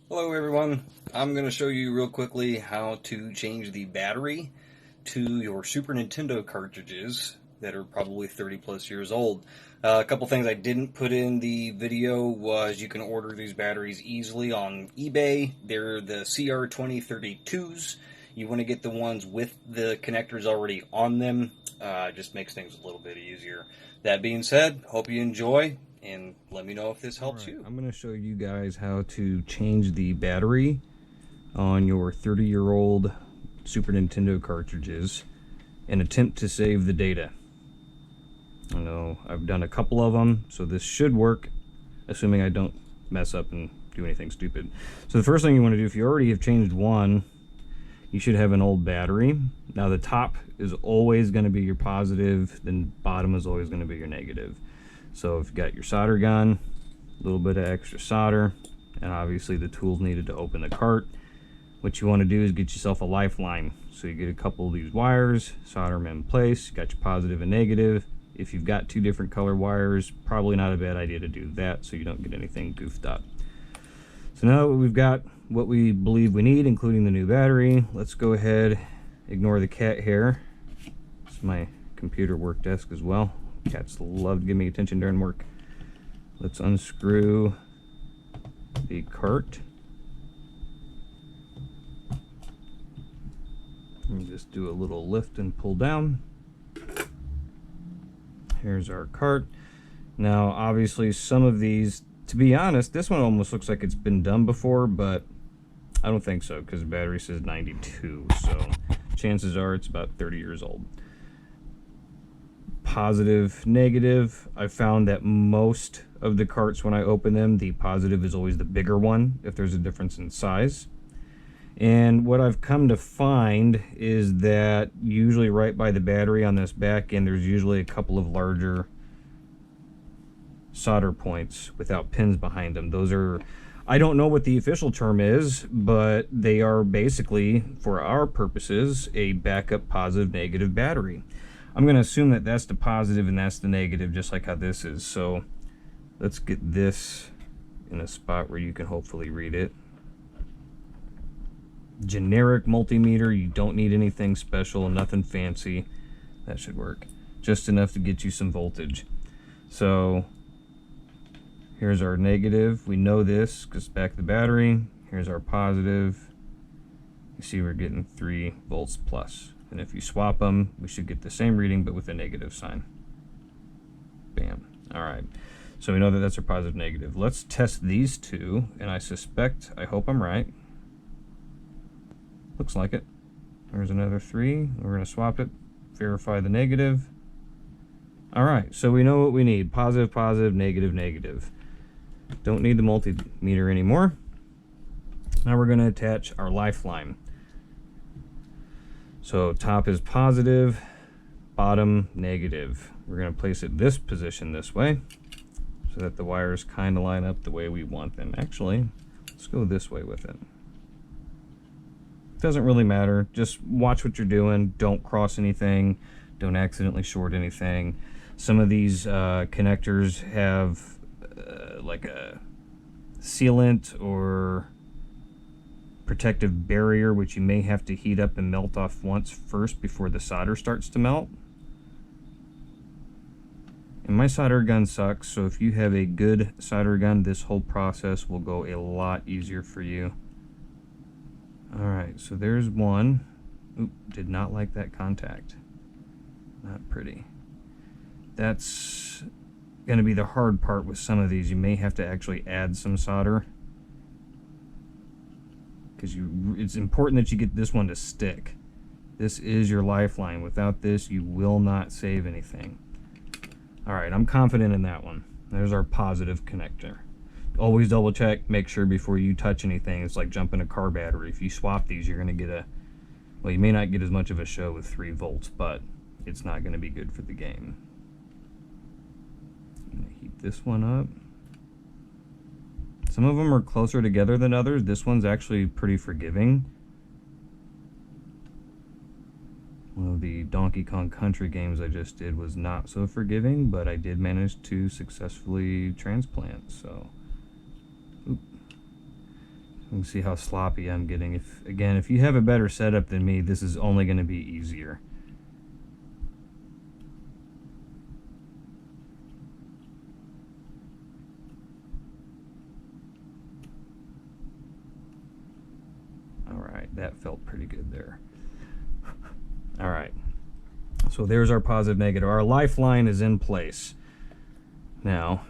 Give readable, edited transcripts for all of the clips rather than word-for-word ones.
Hello everyone, I'm going to show you real quickly how to change the battery to your Super Nintendo cartridges that are probably 30 plus years old. A couple things I didn't put in the video was you can order these batteries easily on eBay. They're the CR2032s. You want to get the ones with the connectors already on them. Just makes things a little bit easier. That being said, hope you enjoy and let me know if this helps you. I'm going to show you guys how to change the battery on your 30-year-old Super Nintendo cartridges and attempt to save the data. I know I've done a couple of them, so this should work, assuming I don't mess up and do anything stupid. So the first thing you want to do, if you already have changed one, you should have an old battery. Now the top is always going to be your positive, then bottom is always going to be your negative. So if you've got your solder gun, a little bit of extra solder, and obviously the tools needed to open the cart, what you want to do is get yourself a lifeline. So you get a couple of these wires, solder them in place, you got your positive and negative. If you've got two different color wires, probably not a bad idea to do that so you don't get anything goofed up. So now that we've got what we believe we need, including the new battery, let's go ahead, ignore the cat hair. It's my computer work desk as well. Cats love to give me attention during work. Let's unscrew the cart. And just do a little lift and pull down. Here's our cart. Now, obviously, some of these, to be honest, this one almost looks like it's been done before, but I don't think so because the battery says 92, so chances are it's about 30 years old. Positive, negative, I found that most of the carts, when I open them, the positive is always the bigger one if there's a difference in size. And what I've come to find is that usually right by the battery on this back end, there's usually a couple of larger solder points without pins behind them. Those are, I don't know what the official term is, but they are basically, for our purposes, a backup positive negative battery. I'm going to assume that that's the positive and that's the negative, just like how this is. So let's get this in a spot where you can hopefully read it. Generic multimeter, you don't need anything special, nothing fancy. That should work. Just enough to get you some voltage. So here's our negative. We know this because back to the battery. Here's our positive. You see we're getting 3 volts plus. And if you swap them, we should get the same reading, but with a negative sign. Bam. All right. So we know that that's our positive, negative. Let's test these two, and I suspect, I hope I'm right. Looks like it. There's another 3. We're going to swap it, verify the negative. All right. So we know what we need. Positive, positive, negative, negative. Don't need the multimeter anymore. Now we're going to attach our lifeline. So top is positive, bottom negative. We're going to place it this position this way so that the wires kind of line up the way we want them. Actually, let's go this way with it. Doesn't really matter. Just watch what you're doing. Don't cross anything. Don't accidentally short anything. Some of these connectors have like a sealant or protective barrier, which you may have to heat up and melt off once first before the solder starts to melt. And my solder gun sucks, so if you have a good solder gun, this whole process will go a lot easier for you. Alright, so there's one. Oop, did not like that contact. Not pretty. That's going to be the hard part with some of these. You may have to actually add some solder, because it's important that you get this one to stick. This is your lifeline. Without this, you will not save anything. Alright, I'm confident in that one. There's our positive connector. Always double check, make sure before you touch anything. It's like jumping a car battery. If you swap these, you're going to get a, well, you may not get as much of a show with 3 volts, but it's not going to be good for the game. I'm going to heat this one up. Some of them are closer together than others. This one's actually pretty forgiving. One of the Donkey Kong Country games I just did was not so forgiving, but I did manage to successfully transplant, so. Oop. You can see how sloppy I'm getting. If you have a better setup than me, this is only going to be easier. Alright, that felt pretty good there. Alright, so there's our positive negative. Our lifeline is in place. Now,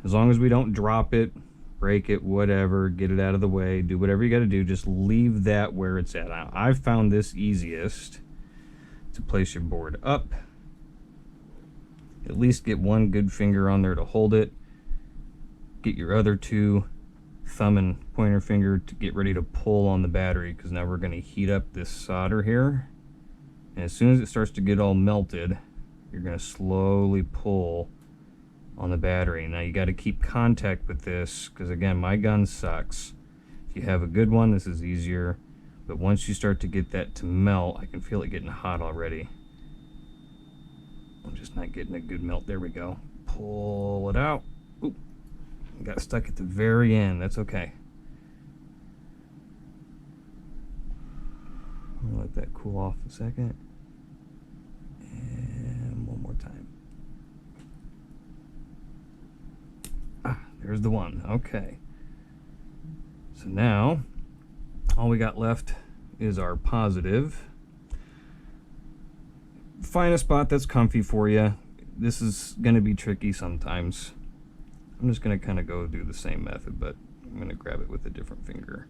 as long as we don't drop it, break it, whatever, get it out of the way, do whatever you got to do, just leave that where it's at. Now, I've found this easiest to place your board up. At least get one good finger on there to hold it. Get your other two, thumb and pointer finger, to get ready to pull on the battery, because now we're going to heat up this solder here. And as soon as it starts to get all melted, you're going to slowly pull on the battery. Now you got to keep contact with this, because again, my gun sucks. If you have a good one, this is easier, but once you start to get that to melt, I can feel it getting hot already. I'm just not getting a good melt. There we go. Pull it out. Ooh, got stuck at the very end. That's okay. I'm gonna let that cool off a second, and one more time. There's the one. Okay. So now, all we got left is our positive. Find a spot that's comfy for you. This is going to be tricky sometimes. I'm just going to kind of go do the same method, but I'm going to grab it with a different finger.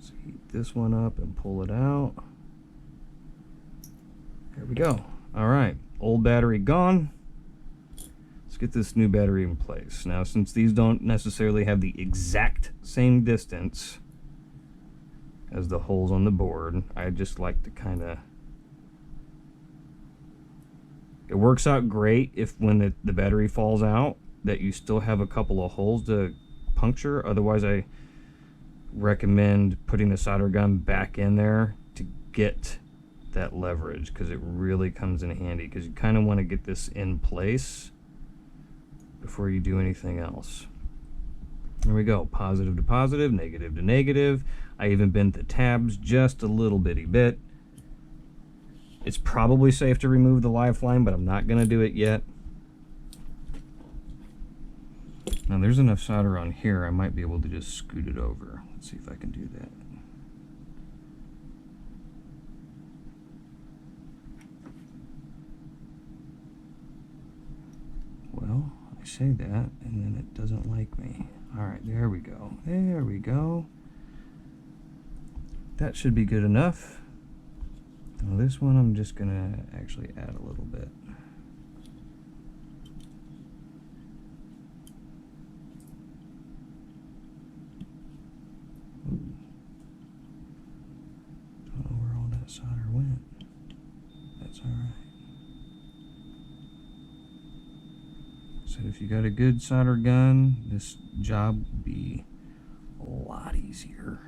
So heat this one up and pull it out. There we go. All right. Old battery gone. Let's get this new battery in place. Now, since these don't necessarily have the exact same distance as the holes on the board, I just like to kind of... It works out great if when the battery falls out that you still have a couple of holes to puncture. Otherwise, I recommend putting the solder gun back in there to get that leverage, because it really comes in handy, because you kind of want to get this in place before you do anything else. There we go. Positive to positive, negative to negative. I even bent the tabs just a little bitty bit. It's probably safe to remove the lifeline, but I'm not going to do it yet. Now there's enough solder on here, I might be able to just scoot it over. Let's see if I can do that. Well, I say that, and then it doesn't like me. All right, there we go. There we go. That should be good enough. Now this one I'm just gonna actually add a little bit. Ooh. Don't know where all that solder went. That's all right. So if you got a good solder gun, this job will be a lot easier.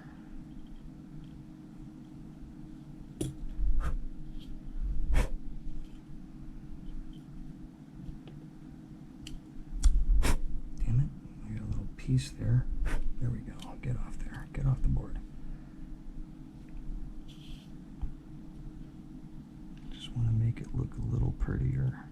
Damn it, I got a little piece there. There we go, get off there, get off the board. Just want to make it look a little prettier.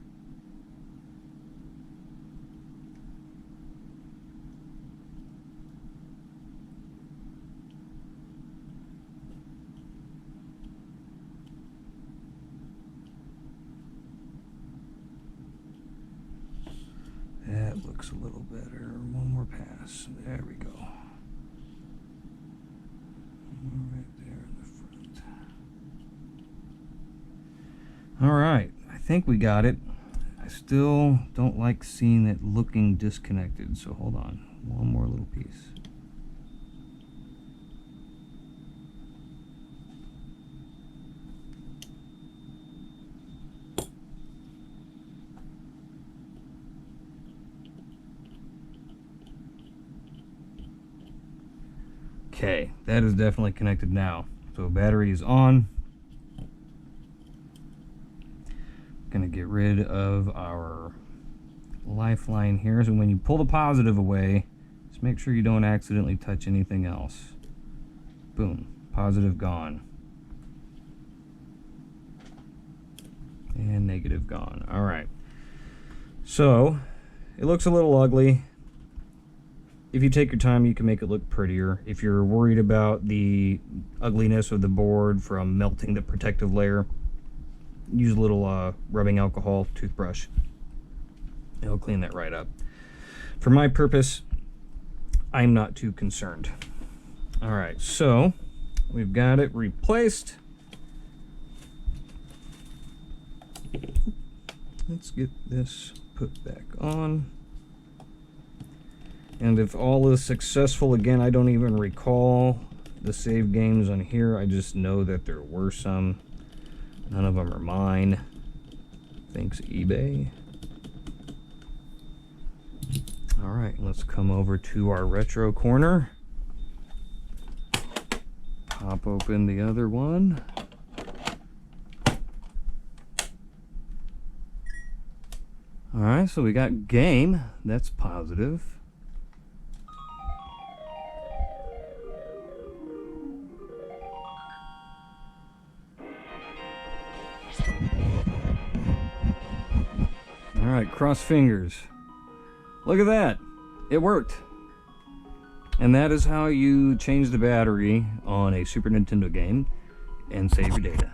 That looks a little better. One more pass. There we go. Right there in the front. All right, I think we got it. I still don't like seeing it looking disconnected, so hold on. One more little piece. Okay, that is definitely connected now. So battery is on. Gonna get rid of our lifeline here. So when you pull the positive away, Just make sure you don't accidentally touch anything else. Boom. Positive gone. And negative gone. Alright. So, it looks a little ugly. If you take your time, you can make it look prettier. If you're worried about the ugliness of the board from melting the protective layer, use a little rubbing alcohol toothbrush. It'll clean that right up. For my purpose, I'm not too concerned. Alright, so we've got it replaced. Let's get this put back on. And if all is successful, again, I don't even recall the save games on here. I just know that there were some. None of them are mine. Thanks, eBay. Alright, let's come over to our retro corner. Pop open the other one. Alright, so we got game. That's positive. Alright, cross fingers. Look at that. It worked. And that is how you change the battery on a Super Nintendo game and save your data.